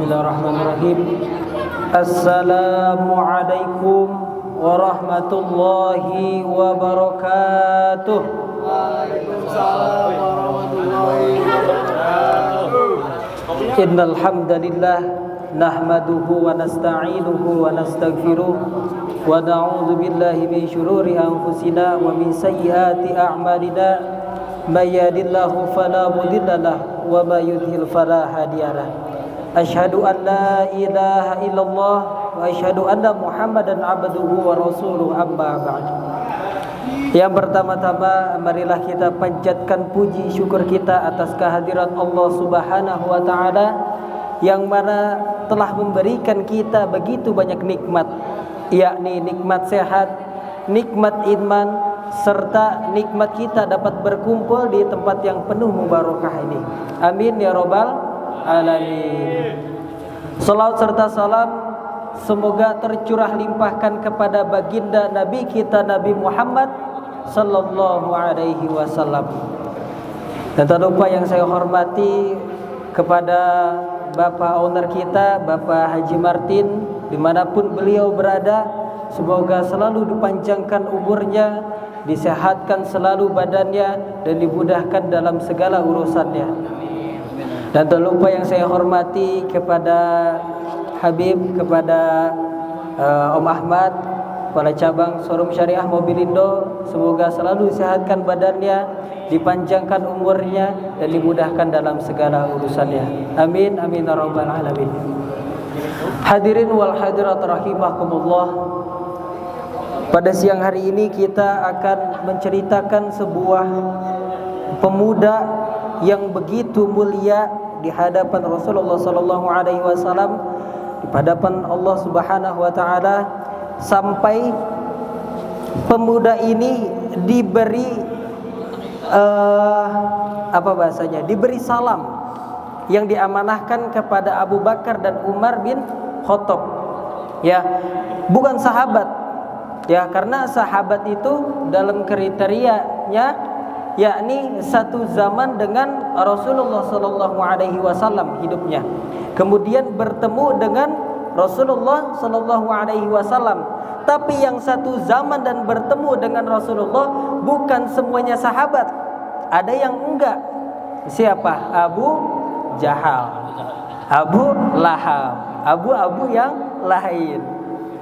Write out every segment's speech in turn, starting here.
Bismillahirrahmanirrahim. Assalamualaikum warahmatullahi wabarakatuh. Waalaikumsalam warahmatullahi wabarakatuh. Innal hamdalillah nahmaduhu wa nasta'inuhu wa nastaghfiruh wa na'udzu billahi min shururi anfusina wa min sayyiati a'malina. May yahdihillahu fala mudhillalah wa may yudhlil fala hadiyalah. Asyhadu an la ilaha illallah wa asyhadu anna Muhammadan abduhu wa rasuluhu, amma ba'd. Yang pertama-tama marilah kita panjatkan puji syukur kita atas kehadiran Allah Subhanahu wa taala yang mana telah memberikan kita begitu banyak nikmat, yakni nikmat sehat, nikmat iman, serta nikmat kita dapat berkumpul di tempat yang penuh mubarakah ini. Amin ya rabbal alamin. Salawat serta salam semoga tercurah limpahkan kepada baginda Nabi kita Nabi Muhammad sallallahu alaihi wasallam. Dan tak lupa yang saya hormati kepada Bapak owner kita, Bapak Haji Martin, dimanapun beliau berada, semoga selalu dipanjangkan umurnya, disehatkan selalu badannya, dan dimudahkan dalam segala urusannya. Dan tak lupa yang saya hormati kepada Habib, kepada Om Ahmad, kepala cabang Showroom Syariah Mobilindo, semoga selalu disehatkan badannya, dipanjangkan umurnya, dan dimudahkan dalam segala urusannya. Amin amin ya rabbal alamin. Hadirin wal hadirat rahimakumullah. Pada siang hari ini kita akan menceritakan sebuah pemuda yang begitu mulia di hadapan Rasulullah sallallahu alaihi wasallam, di hadapan Allah Subhanahu wa taala, sampai pemuda ini diberi diberi salam yang diamanahkan kepada Abu Bakar dan Umar bin Khattab. Ya, bukan sahabat. Ya, karena sahabat itu dalam kriterianya yakni satu zaman dengan Rasulullah sallallahu alaihi wasallam hidupnya. Kemudian bertemu dengan Rasulullah sallallahu alaihi wasallam. Tapi yang satu zaman dan bertemu dengan Rasulullah bukan semuanya sahabat. Ada yang enggak. Siapa? Abu Jahal, Abu Lahab, abu-abu yang lain.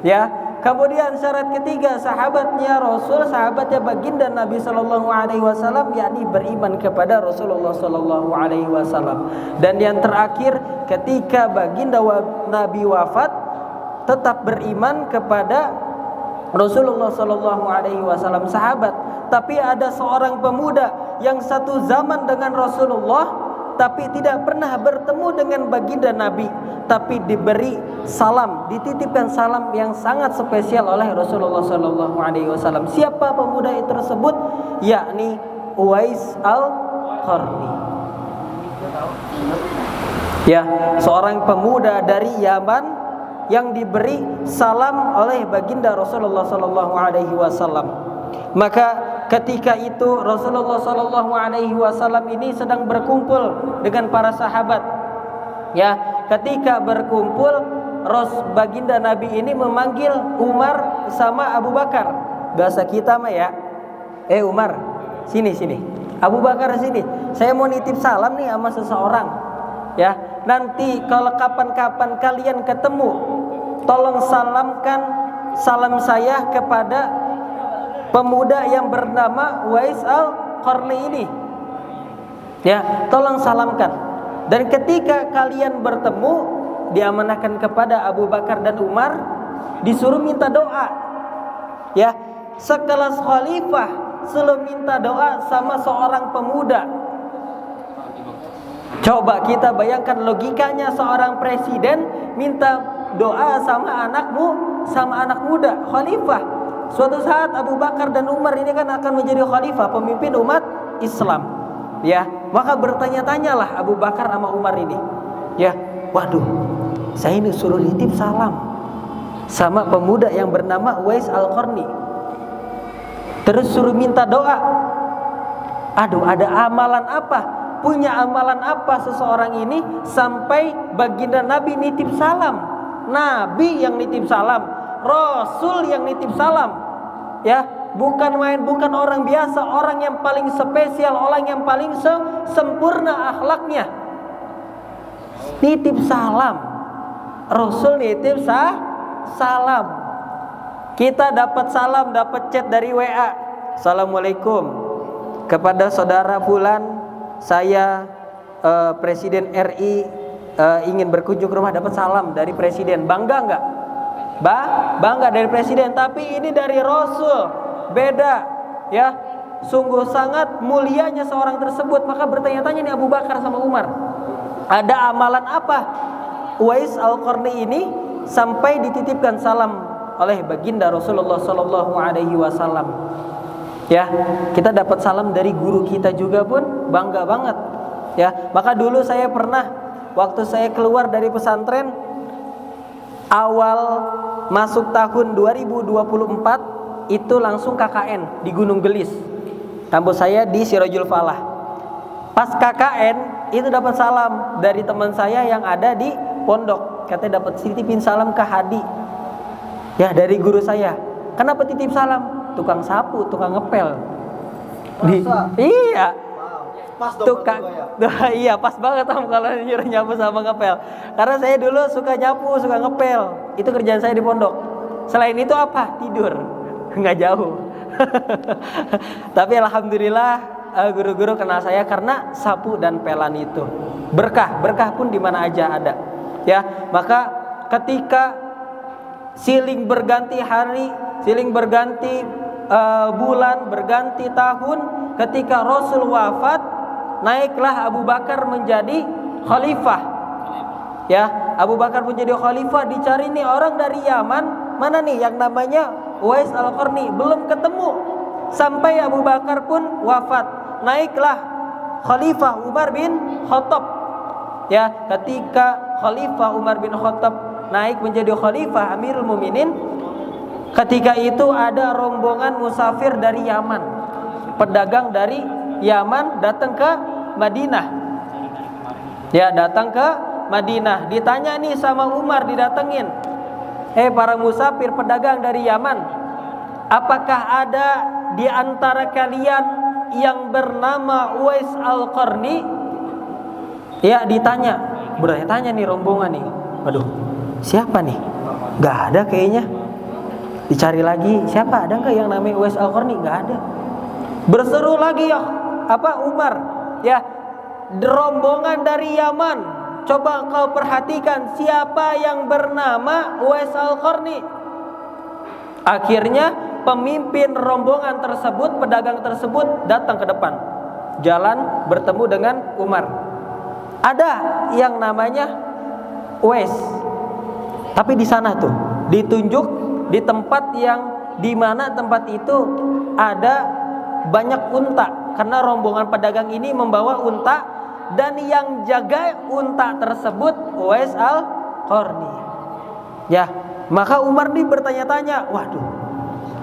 Ya. Kemudian syarat ketiga, sahabatnya Rasul, sahabatnya baginda Nabi sallallahu alaihi wasallam, yakni beriman kepada Rasulullah sallallahu alaihi wasallam. Dan yang terakhir, ketika baginda Nabi wafat, tetap beriman kepada Rasulullah sallallahu alaihi wasallam, sahabat. Tapi ada seorang pemuda yang satu zaman dengan Rasulullah tapi tidak pernah bertemu dengan baginda Nabi, tapi diberi salam, dititipkan salam yang sangat spesial oleh Rasulullah sallallahu alaihi wasallam. Siapa pemuda itu tersebut? Yakni Uwais Al-Qarni. Ya, seorang pemuda dari Yaman yang diberi salam oleh baginda Rasulullah sallallahu alaihi wasallam. Maka ketika itu Rasulullah sallallahu alaihi wasallam ini sedang berkumpul dengan para sahabat. Ya, ketika berkumpul, baginda Nabi ini memanggil Umar sama Abu Bakar. Bahasa kita mah ya, Umar, sini. Abu Bakar sini. Saya mau nitip salam nih sama seseorang. Ya, nanti kalau kapan-kapan kalian ketemu, tolong salamkan salam saya kepada pemuda yang bernama Uwais Al-Qarni ini. Ya, tolong salamkan. Dan ketika kalian bertemu, diamanahkan kepada Abu Bakar dan Umar, disuruh minta doa. Ya, sekelas khalifah selalu minta doa sama seorang pemuda. Coba kita bayangkan logikanya, seorang presiden minta doa sama anak muda, khalifah. Suatu saat Abu Bakar dan Umar ini kan akan menjadi khalifah, pemimpin umat Islam. Ya, maka bertanya-tanyalah Abu Bakar sama Umar ini. Ya, waduh, saya ini suruh nitip salam sama pemuda yang bernama Uwais Al-Qarni. Terus suruh minta doa. Aduh, ada amalan apa? Punya amalan apa seseorang ini sampai baginda Nabi nitip salam. Nabi yang nitip salam, Rasul yang nitip salam. Ya, bukan main, bukan orang biasa, orang yang paling spesial, orang yang paling sempurna akhlaknya. Nitip salam. Rasul nitip salam. Kita dapat salam, dapat chat dari WA. Assalamualaikum. Kepada saudara fulan, saya Presiden RI ingin berkunjung ke rumah, dapat salam dari Presiden. Bangga enggak? Bangga dari Presiden, tapi ini dari Rasul. Beda, ya. Sungguh sangat mulianya seorang tersebut. Maka bertanya-tanya nih Abu Bakar sama Umar, ada amalan apa Uwais Al-Qarni ini sampai dititipkan salam oleh baginda Rasulullah sallallahu alaihi wasallam. Ya, kita dapat salam dari guru kita juga pun bangga banget. Ya, maka dulu saya pernah waktu saya keluar dari pesantren awal masuk tahun 2024 itu langsung KKN di Gunung Gelis. Kampus saya di Sirajul Falah. Pas KKN itu dapat salam dari teman saya yang ada di pondok. Katanya dapat titipin salam ke Hadi. Ya, dari guru saya. Kenapa titip salam? Tukang sapu, tukang ngepel. Iya. Pas dong Tukang. Iya, pas banget Om kalau nyuruh nyapu sama ngepel. Karena saya dulu suka nyapu, suka ngepel. Itu kerjaan saya di pondok. Selain itu apa? Tidur. Nggak jauh. Tapi alhamdulillah guru-guru kenal saya karena sapu dan pelan itu. Berkah pun di mana aja ada. Ya, maka ketika siling berganti hari, siling berganti bulan, berganti tahun, ketika Rasul wafat, naiklah Abu Bakar menjadi khalifah. Ya, Abu Bakar menjadi khalifah, dicari nih orang dari Yaman, mana nih yang namanya Uwais Al-Qarni, belum ketemu. Sampai Abu Bakar pun wafat, naiklah Khalifah Umar bin Khattab. Ya, ketika Khalifah Umar bin Khattab naik menjadi Khalifah Amirul Mukminin, ketika itu ada rombongan musafir dari Yaman, pedagang dari Yaman datang ke Madinah. Ya, datang ke Madinah. Ditanya nih sama Umar, didatengin. Para musafir pedagang dari Yaman, apakah ada di antara kalian yang bernama Uwais Al-Qarni? Ya, ditanya. Bertanya nih rombongan nih. Waduh, siapa nih? Gak ada kayaknya. Dicari lagi, siapa? Ada nggak yang namanya Uwais Al-Qarni? Gak ada. Berseru lagi ya, Umar? Ya, rombongan dari Yaman. Coba kau perhatikan siapa yang bernama Uwais Al-Qarni. Akhirnya pemimpin rombongan tersebut, pedagang tersebut datang ke depan jalan bertemu dengan Umar. Ada yang namanya Uwais. Tapi di sana tuh ditunjuk di tempat yang di mana tempat itu ada banyak unta, karena rombongan pedagang ini membawa unta. Dan yang jaga unta tersebut Uwais Al-Qarni. Ya, maka Umar nih bertanya-tanya, waduh,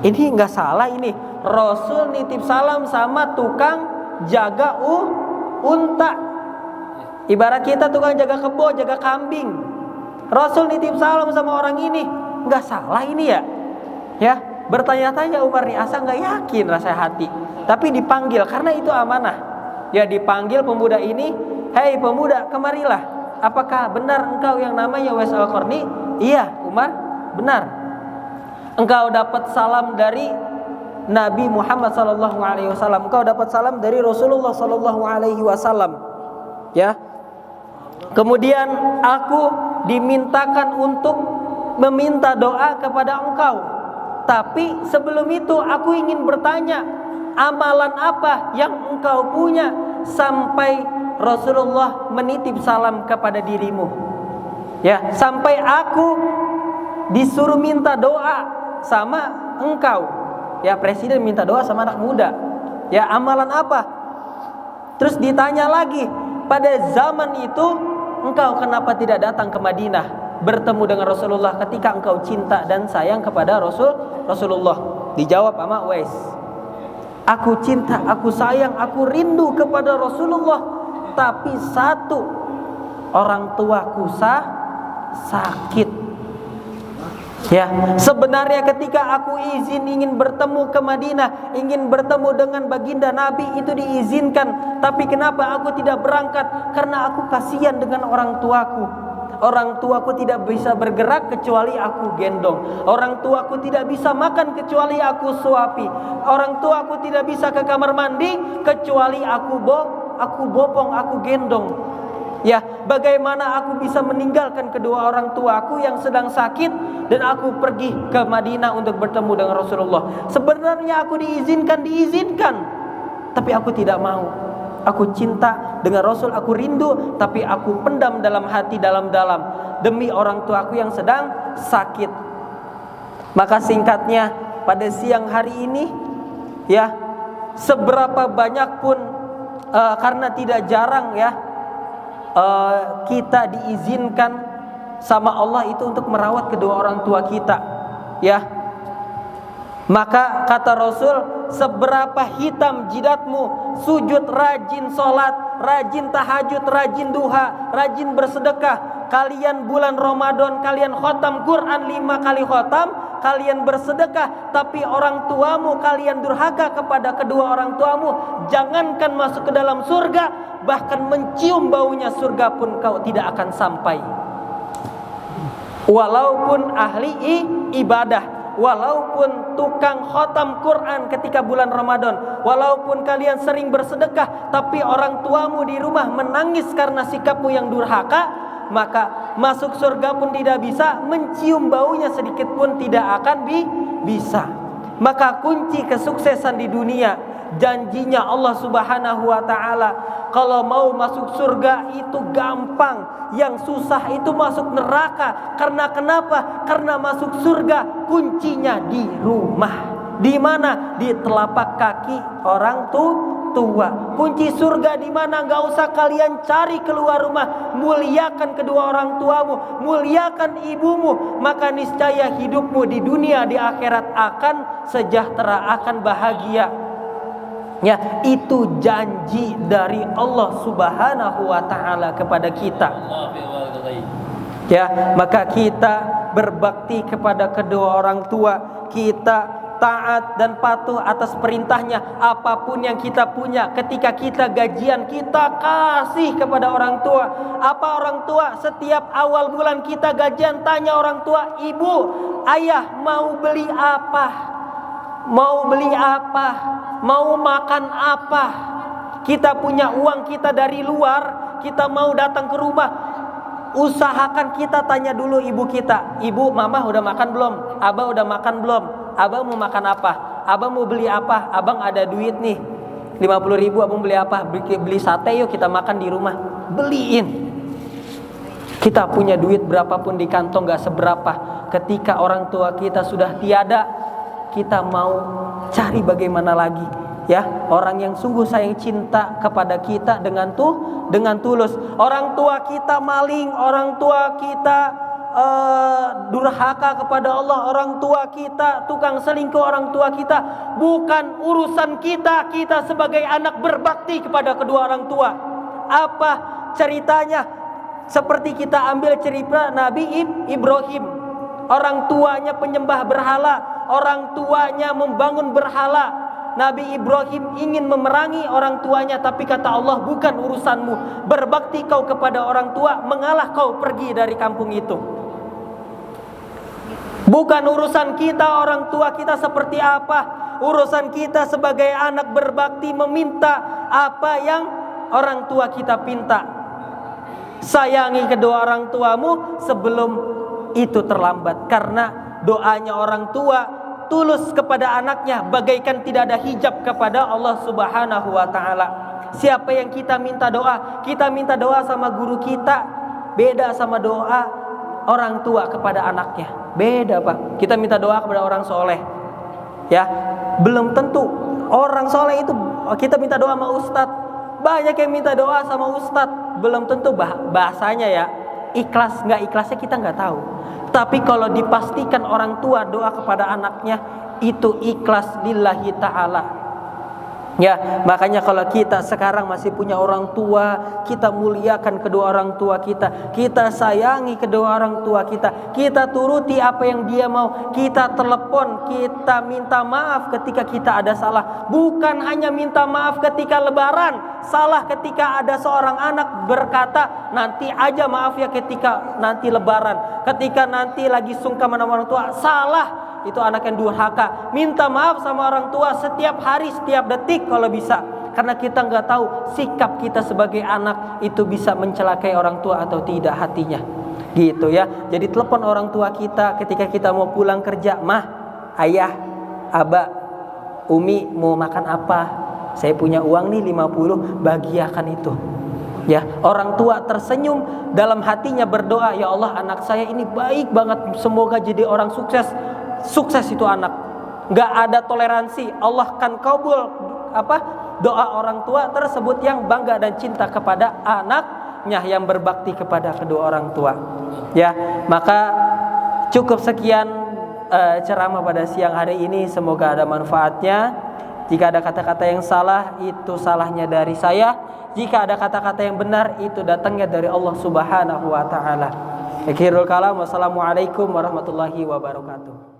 ini nggak salah ini. Rasul nitip salam sama tukang jaga unta. Ibarat kita tukang jaga kebo, jaga kambing. Rasul nitip salam sama orang ini, nggak salah ini ya? Ya, bertanya-tanya Umar nih, asa nggak yakin rasa hati. Tapi dipanggil karena itu amanah. Ya, dipanggil pemuda ini, hei pemuda, kemarilah. Apakah benar engkau yang namanya Uwais Al-Qarni? Iya, Umar, benar. Engkau dapat salam dari Nabi Muhammad SAW. Engkau dapat salam dari Rasulullah SAW. Ya. Kemudian aku dimintakan untuk meminta doa kepada engkau. Tapi sebelum itu aku ingin bertanya, amalan apa yang engkau punya sampai Rasulullah menitip salam kepada dirimu? Ya, sampai aku disuruh minta doa sama engkau. Ya, presiden minta doa sama anak muda. Ya, amalan apa? Terus ditanya lagi, pada zaman itu engkau kenapa tidak datang ke Madinah bertemu dengan Rasulullah ketika engkau cinta dan sayang kepada Rasulullah? Dijawab sama Uwais, aku cinta, aku sayang, aku rindu kepada Rasulullah. Tapi satu orang tuaku sakit. Ya, sebenarnya ketika aku ingin bertemu ke Madinah, ingin bertemu dengan baginda Nabi, itu diizinkan. Tapi kenapa aku tidak berangkat? Karena aku kasihan dengan orang tuaku. Orang tuaku tidak bisa bergerak kecuali aku gendong. Orang tuaku tidak bisa makan kecuali aku suapi. Orang tuaku tidak bisa ke kamar mandi kecuali aku bopong, aku gendong. Ya, bagaimana aku bisa meninggalkan kedua orang tuaku yang sedang sakit dan aku pergi ke Madinah untuk bertemu dengan Rasulullah? Sebenarnya aku diizinkan, tapi aku tidak mau. Aku cinta dengan Rasul, aku rindu, tapi aku pendam dalam hati dalam-dalam demi orang tuaku yang sedang sakit. Maka singkatnya, pada siang hari ini, ya, seberapa banyak pun karena tidak jarang ya, kita diizinkan sama Allah itu untuk merawat kedua orang tua kita, ya. Maka kata Rasul, seberapa hitam jidatmu, sujud rajin sholat, rajin tahajud, rajin duha, rajin bersedekah. Kalian bulan Ramadan, kalian khotam Quran 5 kali khotam, kalian bersedekah, tapi orang tuamu kalian durhaka kepada kedua orang tuamu, jangankan masuk ke dalam surga, bahkan mencium baunya surga pun kau tidak akan sampai. Walaupun ahli ibadah, walaupun tukang khotam Quran ketika bulan Ramadan, walaupun kalian sering bersedekah, tapi orang tuamu di rumah menangis karena sikapmu yang durhaka, maka masuk surga pun tidak bisa, mencium baunya sedikit pun tidak akan bisa. Maka kunci kesuksesan di dunia, janjinya Allah Subhanahu wa ta'ala, kalau mau masuk surga itu gampang, yang susah itu masuk neraka. Karena kenapa? Karena masuk surga kuncinya di rumah. Di mana? Di telapak kaki orang tua. Kunci surga di mana? Gak usah kalian cari keluar rumah. Muliakan kedua orang tuamu, muliakan ibumu, maka niscaya hidupmu di dunia di akhirat akan sejahtera, akan bahagia. Ya, itu janji dari Allah Subhanahu wa ta'ala kepada kita. Ya, maka kita berbakti kepada kedua orang tua, kita taat dan patuh atas perintahnya. Apapun yang kita punya, ketika kita gajian, kita kasih kepada orang tua. Apa orang tua? Setiap awal bulan kita gajian, tanya orang tua, ibu, ayah mau beli apa? Mau beli apa? Mau makan apa? Kita punya uang kita dari luar, kita mau datang ke rumah, usahakan kita tanya dulu ibu kita, ibu, mama udah makan belum? Abah udah makan belum? Abang mau makan apa? Abang mau beli apa? Abang ada duit nih 50.000, abang beli apa? Beli sate yuk, kita makan di rumah. Beliin. Kita punya duit berapapun di kantong gak seberapa. Ketika orang tua kita sudah tiada, kita mau cari bagaimana lagi, ya, orang yang sungguh sayang cinta kepada kita dengan tulus. Orang tua kita maling, orang tua kita durhaka kepada Allah, orang tua kita tukang selingkuh, orang tua kita, bukan urusan kita. Kita sebagai anak berbakti kepada kedua orang tua. Apa ceritanya? Seperti kita ambil cerita Nabi Ibrahim. Orang tuanya penyembah berhala, orang tuanya membangun berhala. Nabi Ibrahim ingin memerangi orang tuanya, tapi kata Allah, bukan urusanmu. Berbakti kau kepada orang tua, mengalah kau pergi dari kampung itu. Bukan urusan kita orang tua kita seperti apa. Urusan kita sebagai anak berbakti meminta apa yang orang tua kita pinta. Sayangi kedua orang tuamu sebelum itu terlambat. Karena doanya orang tua tulus kepada anaknya bagaikan tidak ada hijab kepada Allah Subhanahu wa ta'ala. Siapa yang kita minta doa? Kita minta doa sama guru kita, beda sama doa orang tua kepada anaknya. Beda, Pak. Kita minta doa kepada orang soleh, ya, belum tentu orang soleh itu kita minta doa sama ustadz. Banyak yang minta doa sama ustadz, belum tentu bahasanya ya ikhlas nggak ikhlasnya kita nggak tahu. Tapi kalau dipastikan orang tua doa kepada anaknya itu ikhlas lillahi ta'ala. Ya, makanya kalau kita sekarang masih punya orang tua, kita muliakan kedua orang tua kita, kita sayangi kedua orang tua kita turuti apa yang dia mau, kita telepon, kita minta maaf ketika kita ada salah. Bukan hanya minta maaf ketika lebaran, salah ketika ada seorang anak berkata, nanti aja maaf ya ketika nanti lebaran, ketika nanti lagi sungkan sama orang tua, salah. Itu anak yang durhaka. Minta maaf sama orang tua setiap hari, setiap detik kalau bisa. Karena kita nggak tahu sikap kita sebagai anak itu bisa mencelakai orang tua atau tidak hatinya. Gitu ya. Jadi telepon orang tua kita ketika kita mau pulang kerja. Mah, ayah, abah, umi mau makan apa? Saya punya uang nih 50, bagiakan itu. Ya, orang tua tersenyum, dalam hatinya berdoa, ya Allah, anak saya ini baik banget, semoga jadi orang sukses. Sukses itu anak, nggak ada toleransi. Allah kan kabul doa orang tua tersebut yang bangga dan cinta kepada anaknya, yang berbakti kepada kedua orang tua. Ya, maka cukup sekian ceramah pada siang hari ini. Semoga ada manfaatnya. Jika ada kata-kata yang salah, itu salahnya dari saya. Jika ada kata-kata yang benar, itu datangnya dari Allah Subhanahu wa taala. Akhirul kalam, wassalamualaikum warahmatullahi wabarakatuh.